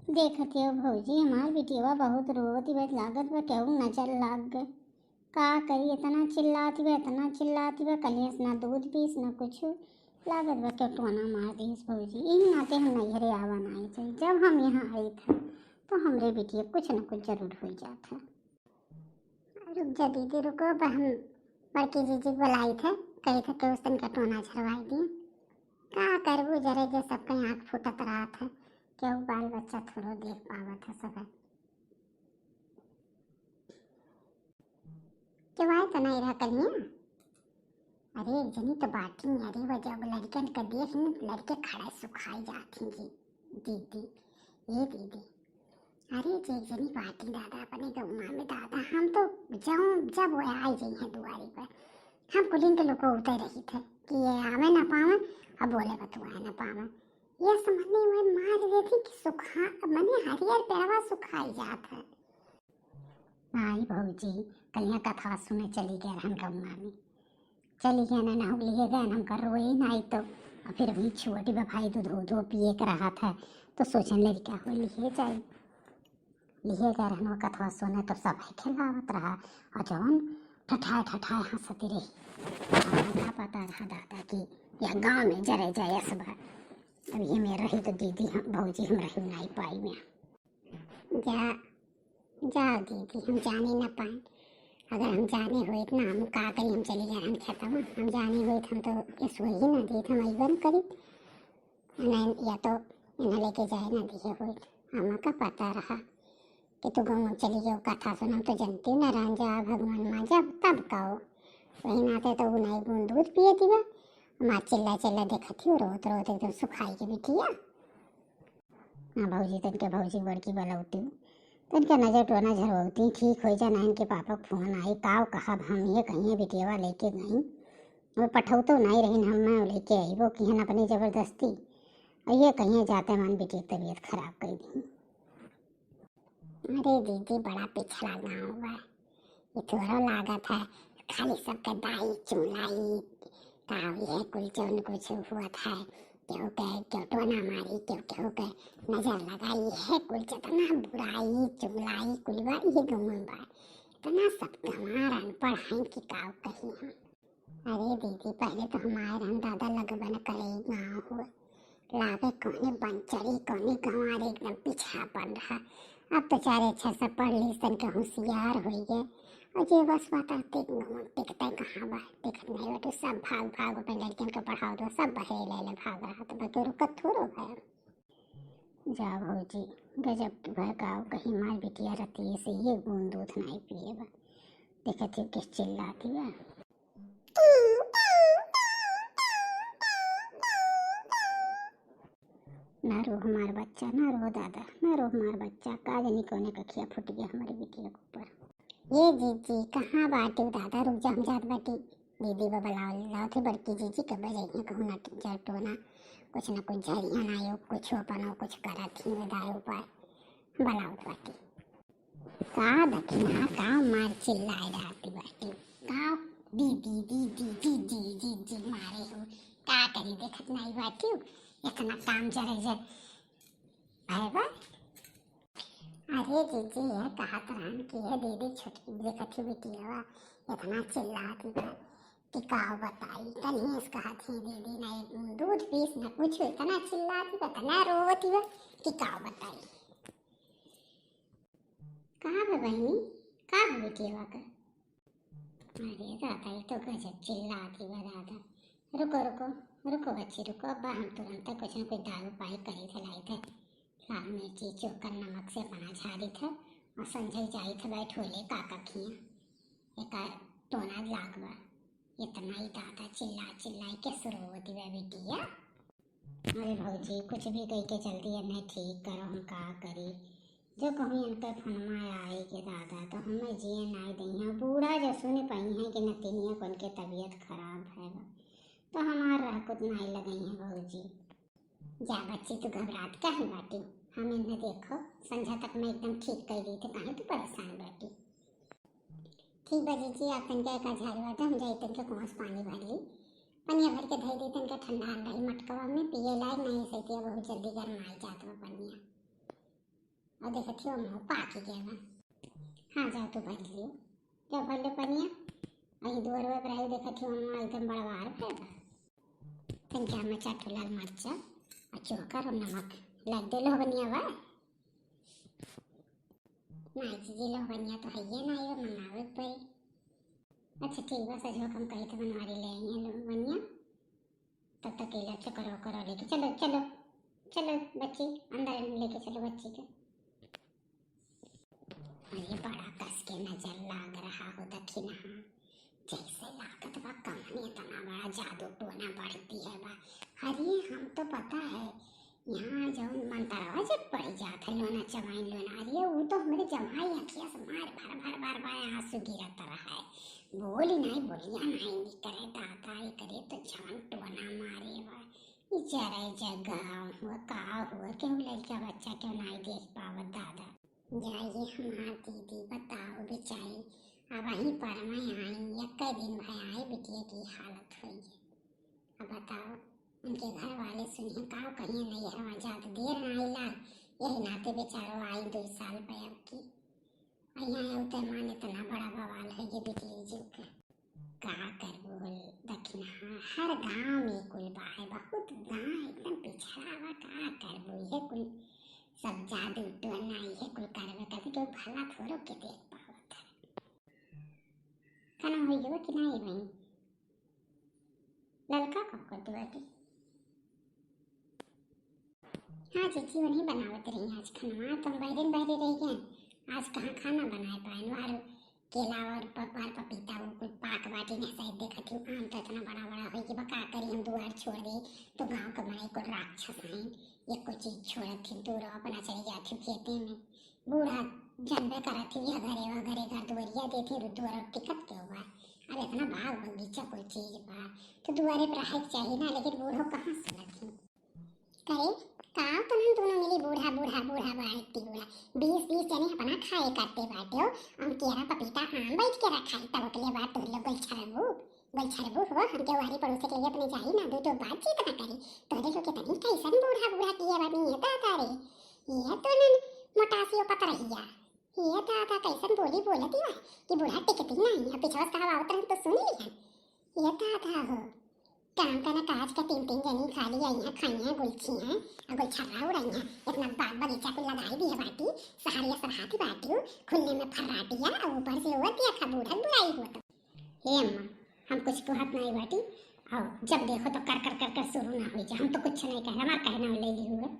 देखत हो भौजी हमार बिटिया बहुत रोवत बा लागत बा केहू नजर लाग गए। का करी इतना चिल्लाती बा कलियस ना दूध पीस ना कुछ लागत बा के टोना मार दीस भौजी। यही नाते हम नैहरे आवा नहीं चाहिए। जब हम यहाँ आई था तो हमरे बिटिया कुछ न कुछ जरूर हो जाता। रुक जा दीदी रुको, हम बड़की जीजी बुलाई थे, कही थे कि उस दिन का टोना झरवाई दी। का करबू जरे जे सबके आँख फूटत रहा था, केहू बाल बच्चा थोड़ो देख पावत है सब। क्यों आए तो नहीं रहा कलिया? अरे एक जनी तो बाटी में, अरे वो जब लड़कन का देख न लड़के खड़े सुखाई जाती जी। दीदी ये दीदी, अरे जे एक जनी बाटी दादा अपने गौमा में दादा, हम तो जब वो आई गई है दुआरी पर, हम कुलिन के लोग उतर रही थे कि ये आवे ना पावे, अब बोले बतुआए ना पावे। ये समझने में मार देती कि सुखा मने हरियर पेड़वा सुखाई जात है। आई भौजी कलिया कथा सुने चली गए हम गौमा में, चली गए ना हम लिए गए हमका रोए नहीं तो फिर भी छोटी भाई दूध धो पिए कर रहा था तो सोचने लगी क्या हो लिए जाए। लिए गए रहना कथा सुने तो सब खिलावत रहा और जौन ठठाए हंसती रही। क्या पता रहा दादा कि यह गाँव में जरे जाए सब। अब ये में रही तो दीदी हम भौजी हम रही नहीं पाई में। जा जाओ दीदी, हम जाने न पाए। अगर हम जाने हुए ना हम का करी, हम चली गए हम खेता में, हम जाने हुए हम तो इस वही ना दी हम अबन करी नहीं, या तो इन्हें लेके जाए ना दिए हुए। हमें का पता रहा कि तू गाँव चली गई कथा सुना, तो जनती न रह जा भगवान माँ जब तब कहो वही नाते तो नहीं बूंद दूध पिए थी वह माँ चिल्ला देखा थी रोत एकदम सुखाई के बिटिया। हाँ भौजी तन के भौजी बड़की बलौती तन के नजर टोना झरवती ठीक हो जाना। इनके पापा फोन आई काव कहा हम ये कहीं बिटियावा लेके गई और पठौ तो नहीं रही हम लेके आई वो कि अपनी जबरदस्ती और ये कहीं जाते मन बिटिया तबीयत खराब कर दी। अरे दीदी बड़ा पिछड़ा गाँव बा, ये थोड़ा लागत है खाली सबका दाई चुलाई ताव ये कुल जौन कुछ हुआ था क्यों टोना मारी क्यों के नजर लगाई है कुल जितना बुराई चुगलाई कुलवा ये गमन बा इतना सब गंवार अनपढ़ हैं कि काव कही हम। अरे दीदी पहले तो हमारे रहन दादा लगबन करे गाँव हुआ लागे कौने बंचरी कौने गंवार एकदम पिछड़ा पड़ रहा। अब तो चारे अच्छा से पढ़ ली सन के होशियार हो गए और ये बस बताते टिकते कहाँ बा दिखत नहीं बटे सब भाग अपने लड़कियों को पढ़ाओ दो सब बहे ले भाग रहा तो बके रुकत थोड़ो है। जा भौजी गजब वह गाँव कहीं मार बिटिया रहती से ये बूंद दूध नहीं पिए बा देखत ही किस चिल्लाती बा। ना रो हमार बच्चा ना रो दादा ना रो हमार बच्चा का जानी कोने कखिया फूट गया हमारी बिटिया के ऊपर। ये जीजी कहाँ बाटी दादा रुक जा हम जात बाटी दीदी बाबा लाओ थे बड़की जीजी कब जाइए कहूँ ना जटोना कुछ न कुछ झरिया ना कुछ अपना कुछ करा थी दाए उपाय बलाओ बाटी का दखिना का मार चिल्लाए रहती बाटी का दीदी दीदी दीदी दीदी मारे हो का करी देखत नहीं बाटी इतना काम जरे जर है बा। अरे जीजी यह कहा तरह की है दीदी छोटी देखती बिटिया इतना चिल्लाती था कि काव बताई तनीस कहा थी दीदी नहीं दूध पीस न कुछ इतना चिल्लाती था इतना रोती था कि काव बताई। कहाँ पे बहनी कहाँ पे बिटिया का? अरे दादा ये तो गजब चिल्लाती है दादा। रुको बच्ची रुको अब्बा हम तुरंत कुछ न कुछ दारू पाई करी थे लाई थे लाल मिर्ची चोकर नमक से बना झाड़ी थे और संजय जाई थे बैठ होले काका खिया एक टोना लागवा इतना ही दादा चिल्ला के शुरू होती वह बिटिया। अरे भौजी कुछ भी कही के जल्दी नहीं ठीक करो हम का करी जो कहूँ इनका फनमा आए के दादा तो हमें जिए नहीं दी हैं बूढ़ा जो सुन पाई हैं कि नतीनिया को उनके तबीयत खराब है तो हमारा रह कुछ नहीं लगई है भौजी। जा बच्ची तू घबरात क्या है बाटी हम इन्हें देखो संझा तक मैं एकदम ठीक कर दी थी कहीं तो परेशान बैठी। ठीक बजी जी आप तनका एक झाड़ी बाटे हम जाई तनके कुआं से पानी भर ली पनिया भर के धई दी तनका ठंडा रही मटकवा में पिए लायक नहीं सही बहुत जल्दी गर्म आई जात बा पनिया। और देखती हो मुँह पाक गया बा। हाँ जाओ तो भर लियो, जाओ भर लो पनिया। अही दुअरवा पर आई देखती हो मुँह एकदम बड़वार भर तनका में चाटो लाल मरचा और चोकर और नमक लग दे लो बनिया बा। नहीं जी लो बनिया तो है ये ना ये मंगावे पड़ी। अच्छा ठीक बा सजो कम कही तो बनवारी ले आई लो बनिया। तब तक केला से करो करो लेके चलो चलो चलो बच्ची अंदर लेके चलो बच्ची के। ये बड़ा कस के नजर लग रहा हो दखिना जैसे लागत बा कहानी इतना बड़ा जादू टोना बढ़ती है बा। अरे हम तो पता है यहाँ जो मंतरवा जब पड़ जाता है लोना चमाइन लोना। अरे वो तो हमारे जमाई अखिया से मार भर भर बार बार आंसू गिरता रहा है। बोली नहीं बोलिया नहीं करे दादा ये करे तो जान टोना मारे बा। जरा जगह हुआ का हुआ क्यों लड़का बच्चा क्यों नहीं देख पावत दादा। जाइए हमार दीदी बताओ बेचारी अब वहीं पर मैं आई एक दिन भाई आए बिटिया की हालत हुई है। अब बताओ उनके घर वाले सुनिए का कहीं नहीं है वहाँ ज़्यादा देर ना आइला यही नाते बेचारो आई 2 साल पे अब की यहाँ उतर मान इतना बड़ा बवाल है ये बिटिया जी का कर बोल दक्षिणा हर गांव में कुल बा है बहुत गांव एकदम पिछड़ा हुआ का कर बोल है कुल सब जादू टोना ये कुल करवे करते क्यों भला थोड़ो के देख पावत है। खाना हो गया कि नहीं भाई लड़का कब कर दो हाँ जीजी वही बनावत रही आज खाना तुम बहरे बहरे रह गए आज कहाँ खाना बनाए पाए और केला और पपार पपीता वो कुल पाक बाटी ने शायद देखती हूँ आम तो इतना बड़ा बड़ा हो कि बका करी हम दुआर छोड़ दे तो गांव का बड़े को राक्षस हैं ये कोई चीज छोड़त थी दूर अपना चली जाती खेते में बूढ़ा जानबे करत थी घरे घर दुआरिया देती दुआर टिकट के हुआ अब इतना भाग बगीचा कोई चीज बा तो दुआरे पर रह चाहिए ना लेकिन बूढ़ो कहाँ सुनत थी करे का तो हम दोनों मिली बूढ़ा बूढ़ा बूढ़ा बाटी बूढ़ा 20 जने अपना खाए करते बाटे हो हम केरा पपीता आम बैठ के रखा है तब के लिए बात तो लोग गोल छरबू हो हम के वारी पड़ोस के लिए अपने जाई ना दो तो बातचीत ना करी तोरे लोग के तनी कैसन बूढ़ा बूढ़ा किए बानी ये दादा रे ये तो न मोटासियो पत रहिया ये दादा कैसन बोली बोलती है कि बूढ़ा टिकती नहीं है पिछवा कहा आवत तो सुन लिया ये दादा हो काम करना काज का 3 जनी खा लिया यहाँ खाइया गुलछी हैं और गुल छर्रा उड़ाइया इतना बाग बगीचा को लगाई दी है बाटी सहारिया सब हाथी बाटी खुलने में फर्राटिया और ऊपर से हुआ दिया खा बूढ़ा बुराई हुआ तो हे अम्मा हम कुछ को हाथ नहीं बाटी और जब देखो तो कर कर कर कर शुरू ना हो जाए हम तो कुछ नहीं कहना हमारा कहना ले ली हुआ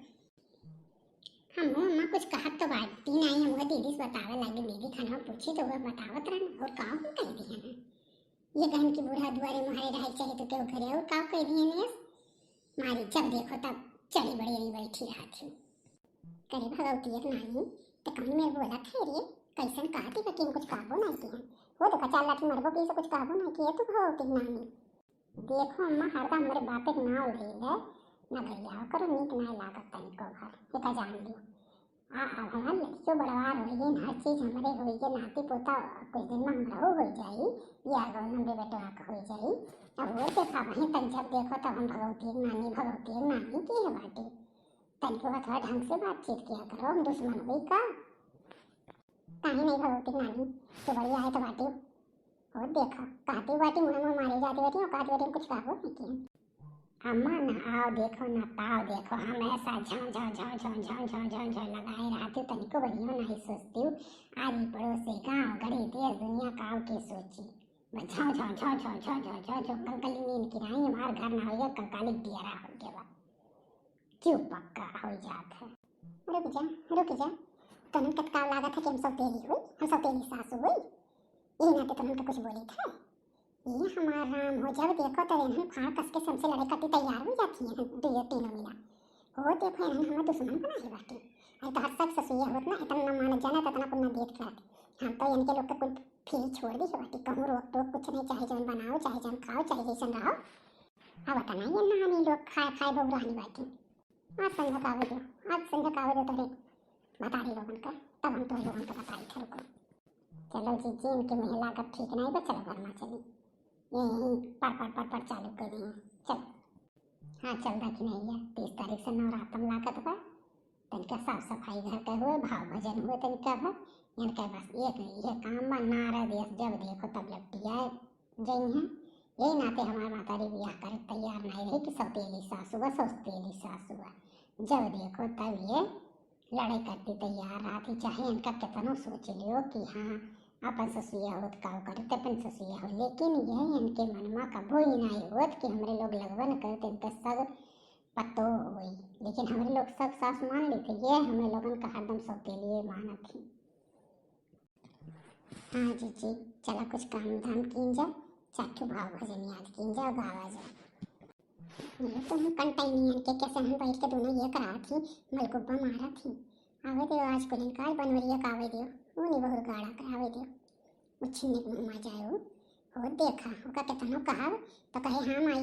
हम अम्मा कुछ कहा तो बाटी नहीं हम दीदी से बतावे लगे दीदी खाना पूछी तो वह बतावत रहना और कहा कह दिया ना ये कहन की बूढ़ा दुआरे मुहारे रह चाहिए तो क्यों करे और का कह दिए ने मारी जब देखो तब चली बड़ी नहीं बैठी रहा थी करे भगवती एक नानी तो कहीं मेरे बोला थे रे कैसन कहती कि कुछ काबू नहीं किया वो तो कचाल लाठी मरबो की से कुछ काबू नहीं किया तो भगवती नानी देखो अम्मा हरदम मेरे बाप के नाव ले ले ना भैया करो नीक नहीं लागत तनिको घर ये का जान लियो हमारे लड़कियों बड़वार हो गई हर चीज हमारे हो गई नाती पोता कुछ दिन में हमारा हो जाई या नंदे बेटवा का हो जाई अब वो देखा वहीं तक जब देखो तब हम भगवती नानी की है बाटी तनिको का थोड़ा ढंग से बातचीत किया करो हम दुश्मन हुई का कहीं नहीं भगवती नानी तो बढ़िया है तो बाटी और देखा कहती बाटी मुँह में मारी जाती बेटी और कहती बेटी कुछ काबू नहीं किया अम्मा ना आओ देखो ना ताओ देखो हम ऐसा झाँ लगाए रहते तनिको बढ़िया नहीं सोचती हूँ आदि पड़ोसी गाँव गड़ी देश दुनिया काव के सोची झौ कंकली नींद की नहीं हमारे घर ना हो कंकाली दियरा हो गया क्यों पक्का हो जात है रुक जा तन कटकाव लागत है कि हम सब तेरी हुई हम सब तेरी सासू हुई यही नाते तुम तो कुछ बोली था ये हमारा राम हो जब देखो तो इन्हें फाड़ कस के सबसे लड़ाई करती तैयार हो जाती है तीनों मिला हो देखो इन्हें हमें दुश्मन बनाई बाटी अरे तो हर शख्स ससुया होत ना इतना न मान जाना इतना कुछ न देख कर हम तो इनके लोग का कुल फिर छोड़ दी है बाटी कहूँ रोक टोक कुछ नहीं चाहे जौन बनाओ चाहे जौन खाओ चाहे जैसन रहो अब बता नहीं ये नहानी लोग खाए बहु रहनी बाटी आज संझकावे दो तोरे बता दी लोगन का तब हम तो लोगन को बताई थे रुको चलो जी इनकी महिला का ठीक नहीं बा चलो घर में चली यही पर चालू कर रही हैं चल हाँ चल रखी नहीं है 30 तारीख से नवरात्र लागत बा तनिक तनिका साफ सफाई घर का हुए, भाव भजन हुए तनिका भर, इनका बस एक ये काम बा नारद यस जब देखो तब लपटिया जई हैं। यही नाते हमारे मातारी ब्याह करे तैयार नहीं रही कि सौतेली सासू बा सौतेली सासू बा, जब देखो तब ये लड़ाई करती तैयार रहती, चाहे इनका कितना सोच लियो कि हाँ अपन ससुया होत का करते अपन ससुया हो, लेकिन यह इनके मनमा कबो ही नहीं होत कि हमरे लोग लगवन करते इनका सग पतो हुई, लेकिन हमारे लोग सब सास मान लेते, ये हमें लोगन का हरदम सौतेली माना थी। हाँ जीजी चला कुछ काम धाम कीन जा, चाटू भाव भजन याद कीन जा, गावा जा। ये तो हम कंटाइनियन के कैसे हम बैठ के दोनों ये करा थी, मलगुब्बा मारा थी। आवे दियो आज को दिन काल बनवरिया का आवे दियो, वो नहीं बहुत गाड़ा का आवे दियो, उछिन्ने के मुँह में जाए हो देखा ओका कितना कहा तो कहे हाँ माई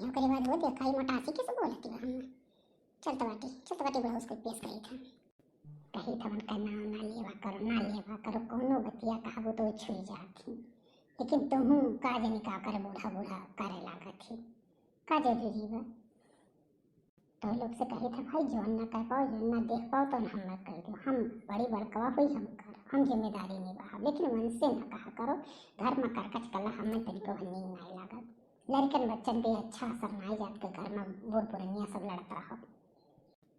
ओकरे बाद वो देखा ही मोटासी कैसे बोलती है हम चलता बाटी बड़ा उसको पेश करी था, कही था उनका नाम ना लेवा करो कोनो बतिया कहबो तो छुई जाती, लेकिन तुम का जनी का कर बूढ़ा करे लागा थी का जरूरी बा। तो लोग से कही था भाई जौन ना कर पाओ जौन ना देख पाओ तो हम ना कर दो, हम बड़ी बड़कवा हुई हम जिम्मेदारी निभा, लेकिन मन से ना कहा करो, घर में करकच कला हमें तनिको नींद नहीं लागत, लड़कन बच्चन पे अच्छा असर नहीं जात के घर में बूढ़ पुरनिया सब लड़ता रहो।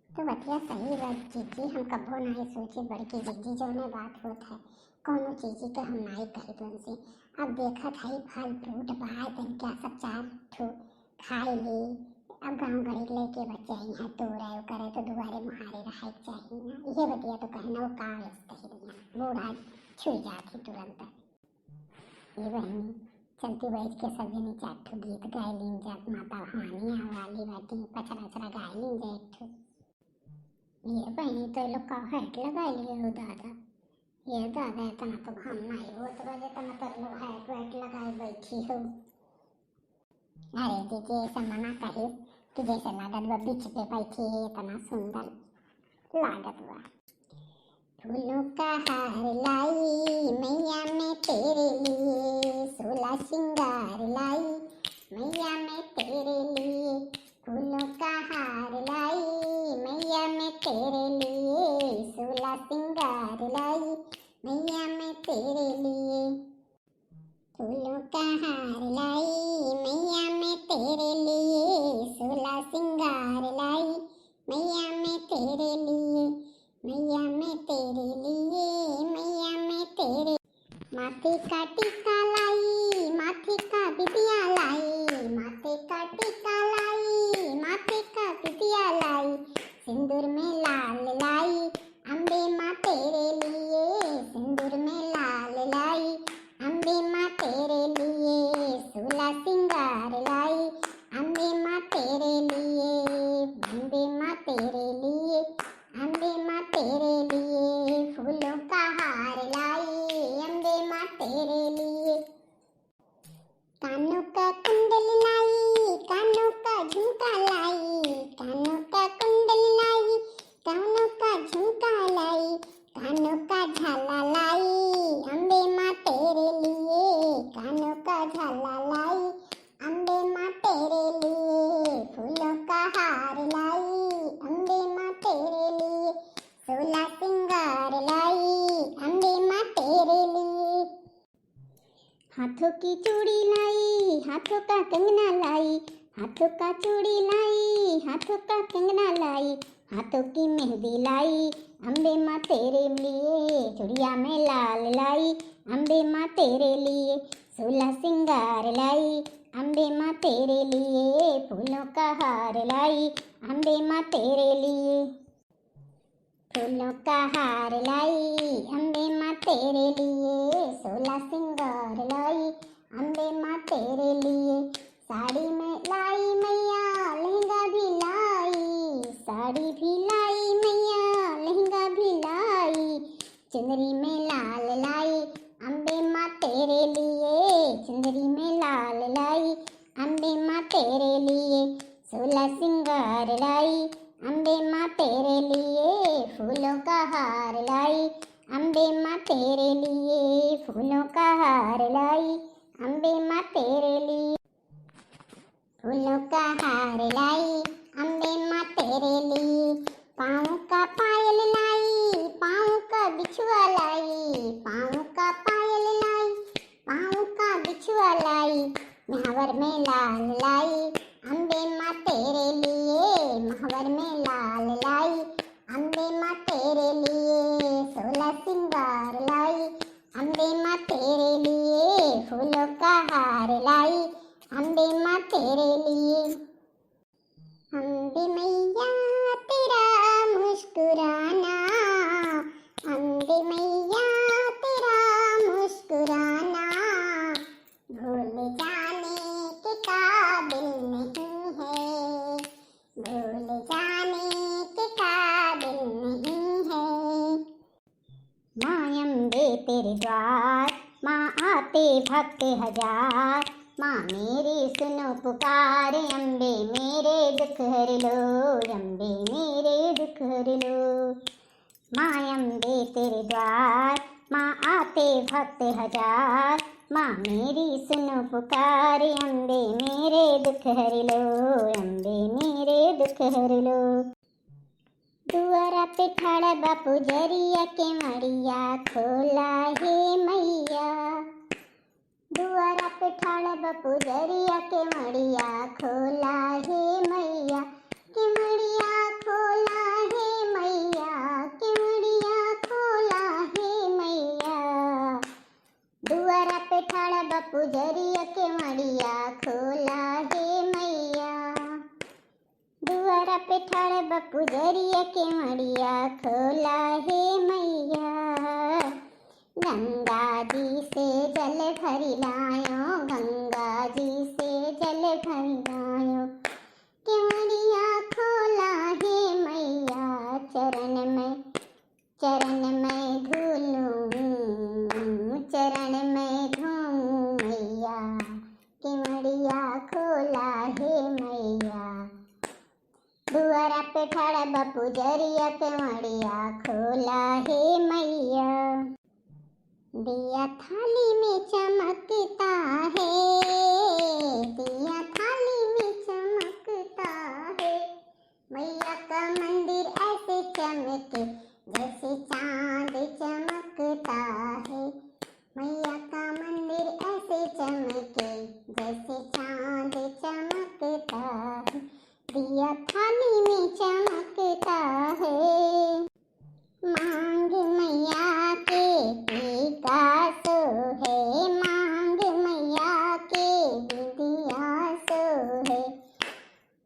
तो बतिया सही बात जीजी, हम कबो नहीं सोचे बड़की जीजी जो ने बात होत है कोनो चीज़ी के हम नहीं कही तो उनसे, अब देखा था फल फ्रूट बाय तन क्या सब चार ठो खाए ले, अब गाँव गरीब लेके बच्चे यहाँ तो रहे करे तो दुआरे मुहारे रहे चाहिए ना, ये बतिया तो कहना वो का व्यस्त ही बूढ़ा छुई जाती तुरंत। ये बहनी चलती बैठ के सब जनी चार ठो गीत गाय लीन जात, माता भवानी वाली बाटी पचरा गाय लीन जा एक ठो। ये बहनी तो लोग का हैट लगा लिए हो दादा, ये दादा इतना तो हम नहीं हो तो बजे तना तो लोग हैट वैट लगाए बैठी हो। अरे दीदी ऐसा मना कहे कि जैसे लागत बा बीच पे बैठी है इतना सुंदर लागत बा। फूलों का हार लाई मैया मैं तेरे लिए, सोला सिंगार लाई मैया मैं तेरे लिए, फूलों का हार लाई मैया मैं तेरे लिए, सोला सिंगार लाई मैया मैं तेरे लिए, फूलों का हार लाई मैया मैं तेरे लिए, सोला सिंगार लाई मैया मैं तेरे लिए, मैया मैं तेरे लिए मैया मैं तेरे, माथे का टीका लाई माथे का बिटिया लाई, माथे का टीका लाई माथे का बिटिया लाई, सिंदूर में लाल लाई अम्बे माँ तेरे लिए, सिंदूर में लाल लाई अम्बे माँ तेरे लिए, सोला सिंगार लाई अम्बे माँ तेरे लिए, अम्बे माँ तेरे लिए अम्बे माँ तेरे लिए, फूलों का हार लाई अम्बे माँ तेरे लिए, कानों का कुंडल लाई कानों का झुमका लाई, कानों का कुंडल लाई कानों का झुमका लाई, कानों का झाला लाई अम्बे माँ तेरे लिए, कानों का झाला लाई अम्बे माँ तेरे लिए, फूलों का हार लाई अम्बे माँ तेरे लिए, सोला सिंगार लाई अम्बे माँ तेरे लिए, हाथों की चूड़ी लाई हाथों का कंगना लाई, हाथों का चूड़ी लाई हाथों का कंगना लाई, हाथों की मेहंदी लाई अम्बे माँ तेरे लिए, चूड़िया में लाल लाई अम्बे माँ तेरे लिए, सोला सिंगार लाई अम्बे माँ तेरे लिए, फूलों का हार लाई अम्बे माँ तेरे लिए, फूलों का हार लाई अम्बे माँ तेरे लिए, सोला सिंगार लाई अम्बे माँ तेरे लिए, साड़ी में लाई मैया लहंगा भी लाई, साड़ी भी लाई मैया लहंगा भी लाई, चुनरी में लाल लाई अम्बे माँ तेरे लिए, चुनरी में लाल लाई अम्बे माँ तेरे लिए, सोला सिंगार लाई अम्बे माँ तेरे लिए, फूलों का हार लाई अम्बे माँ तेरे लिए, फूलों का हार लाई अम्बे माँ तेरे लिए, फूलों का हार लाई अम्बे माँ तेरे लिए, पाँव का पायल तेरे द्वार, माँ आते भक्त हजार। माँ मेरी सुनो पुकार, अम्बे मेरे दुख हर लो, अम्बे मेरे दुख हर लो। माँ अम्बे तेरे द्वार, माँ आते भक्त हजार। माँ मेरी सुनो पुकार, अम्बे मेरे दुख हर लो, अम्बे मेरे दुख हर लो। दुआरा पे ठाड़ा बापू जरिया के मड़िया खोला हे मैया। दुआरा पे ठाड़ा बापू जरिया के मड़िया खोला हे मैया, के मड़िया खोला हे मैया, के मड़िया खोला हे मैया। दुआरा पे ठाड़ा बापू जरिया के मड़िया खोला हे मैया। दुआरा पे ठाड़ा बापू जरिया के मड़िया खोला हे मैया। गंगा जी से जल भरी लायो, गंगा जी से जल भरी लायो, के मड़िया खोला हे मैया। चरण में धूलूं, चरण में धूलूं मैया, के मड़िया खोला हे मैया। दुआरा पे ठाड़ा बापू जरिया के मड़िया खोला हे मैया। दिया थाली में चमकता है, दिया थाली में चमकता है। मैया का मंदिर ऐसे चमके जैसे चांद चमकता है। मैया का मंदिर ऐसे चमके जैसे चांद चमकता है। दिया थाली में चमकता है। मांग मैया के टीका सोहे, मांग मैया के विदिया सोहे।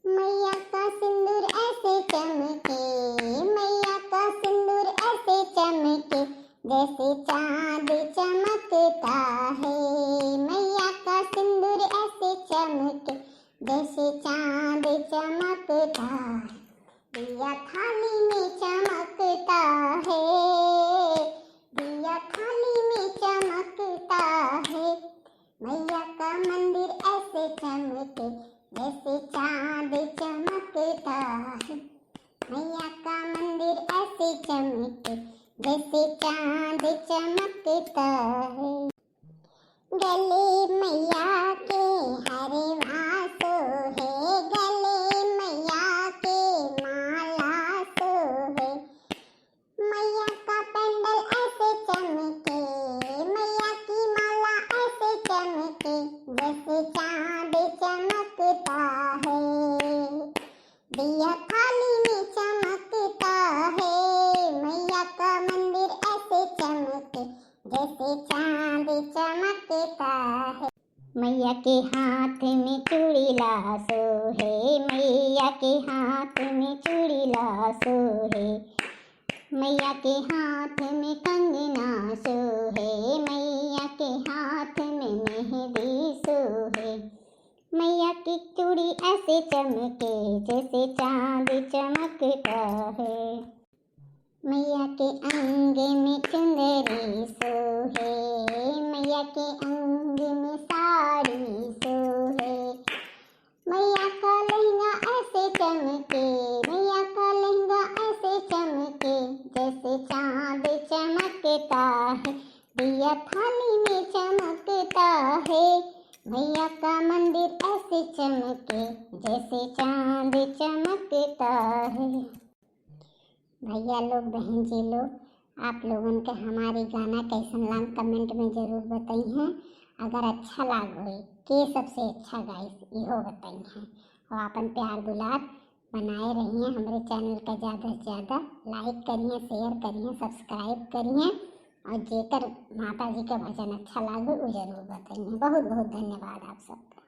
मैया का सिंदूर ऐसे चमके, मैया का सिंदूर ऐसे चमके जैसे चांद चमकता है। मैया का सिंदूर ऐसे चमके जैसे चांद चमकता है। दिया थाली में चमकता है, दिया थाली में चमकता है। मैया का मंदिर ऐसे चमके जैसे चांद चमकता है। मैया का मंदिर ऐसे चमके जैसे चांद चमकता है। गले मैया के हरे वासो है, गले मैया के माला सोहे। मैया का पेंडल ऐसे चमके, मैया की माला ऐसे चमके जैसे चांद चमकता है। दिया थाली में चमकता है, मैया का मंदिर ऐसे चमके जैसे चांद चमकता है। मैया के हाथ में चूड़ी लासो है, मैया के हाथ में चूड़ी लासो है। मैया के हाथ में कंगना सोहे, मैया के हाथ में मेहंदी सोहे। मैया की चूड़ी ऐसे चमके जैसे चांद चमकता है। मैया के अंग में चुंदरी सोहे, मैया के अंग में साड़ी सोहे। मैया का लहंगा ऐसे चमके, मैया का लहंगा ऐसे चमके जैसे चांद चमकता है। दिया थाली में चमकता है, मैया का मंदिर ऐसे चमके जैसे चांद चमकता है। भैया लोग, बहन जी लोग, आप लोगन के हमारी गाना कैसन लाग कमेंट में ज़रूर बताइए। अगर अच्छा लागो के सबसे अच्छा गाइस इहो बताइए। और अपन प्यार दुलार बनाए रहिए। हमारे चैनल का ज़्यादा से ज़्यादा लाइक करिए, शेयर करिए, सब्सक्राइब करिए। और जेकर माता जी का भजन अच्छा लागो वो ज़रूर बताइए। बहुत बहुत धन्यवाद आप सबका।